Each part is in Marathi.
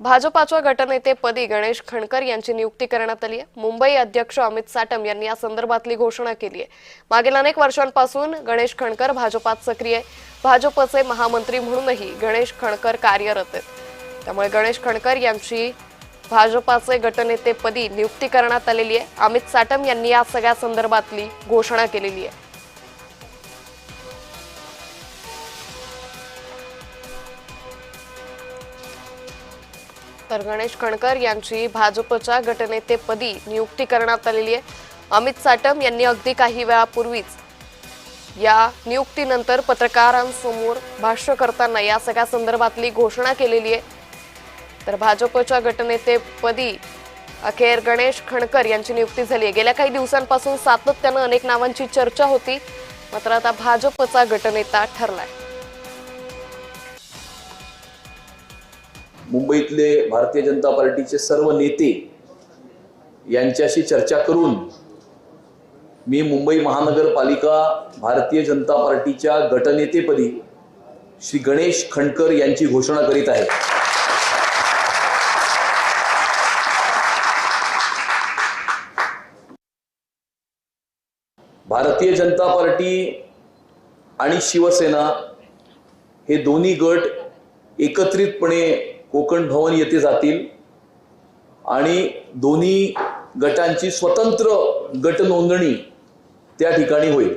भाजपाच्या गटनेतेपदी गणेश खणकर यांची नियुक्ती करण्यात आली आहे। मुंबई अध्यक्ष अमित साटम यांनी या संदर्भातली घोषणा केली आहे। मागील अनेक वर्षांपासून गणेश खणकर भाजपात सक्रिय आहे। भाजपचे महामंत्री म्हणूनही गणेश खणकर कार्यरत आहेत। त्यामुळे गणेश खणकर यांची भाजपाचे गटनेतेपदी नियुक्ती करण्यात आलेली आहे। अमित साटम यांनी या सगळ्या संदर्भातली घोषणा केलेली आहे। तर गणेश खणकर यांची भाजपच्या गटनेतेपदी नियुक्ती करण्यात आलेली आहे। अमित साटम यांनी अगदी काही वेळापूर्वीच या नियुक्तीनंतर पत्रकारांसमोर भाष्य करताना या सगळ्या संदर्भातली घोषणा केलेली आहे। तर भाजपच्या गटनेतेपदी अखेर गणेश खणकर यांची नियुक्ती झाली आहे। गेल्या काही दिवसांपासून सातत्याने अनेक नावांची चर्चा होती, मात्र आता भाजपचा गटनेता ठरलाय। मुंबईतले भारतीय जनता पार्टीचे सर्व नेते यांच्याशी चर्चा करून मी मुंबई महानगरपालिका भारतीय जनता पार्टीच्या गटनेतेपदी श्री गणेश खणकर यांची घोषणा करीत आहे। भारतीय जनता पार्टी आणि शिवसेना हे दोन्ही गट एकत्रितपणे कोकण भवन येथे जातील आणि दोन्ही गटांची स्वतंत्र गट नोंदणी त्या ठिकाणी होईल।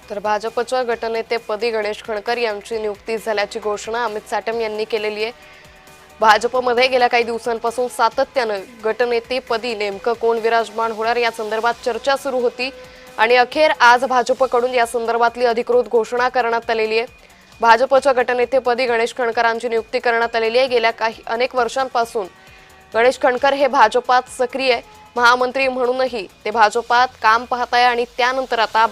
तर भाजपच्या गटनेतेपदी गणेश खणकर यांची नियुक्ती झाल्याची घोषणा अमित साटम यांनी केलेली आहे। भाजपमध्ये गेल्या काही दिवसांपासून सातत्याने गटनेतेपदी नेमकं कोण विराजमान होणार या संदर्भात चर्चा सुरू होती आणि अखेर आज भाजपकडून या संदर्भातली अधिकृत घोषणा करण्यात आलेली आहे। भाजपच्या गटनेतेपदी गणेश खणकरांची नियुक्ती करण्यात आलेली आहे। गेल्या अनेक वर्षांपासून गणेश खणकर हे भाजपात सक्रिय आहे। महामंत्री म्हणूनही ते भाजपात काम पाहत आहे आणि त्यानंतर आता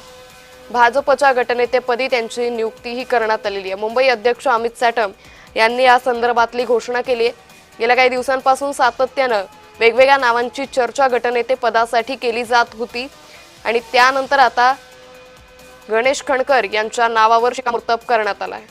भाजपच्या गटनेतेपदी त्यांची नियुक्तीही करण्यात आलेली आहे। मुंबई अध्यक्ष अमित साटम यांनी या संदर्भातली घोषणा केली आहे। गेल्या काही दिवसांपासून सातत्याने वेगवेगळ्या नावांची चर्चा गटनेते पदासाठी केली जात होती आणि त्यानंतर आता गणेश खणकर यांच्या नावावर शिक्कामोर्तब करण्यात आला आहे।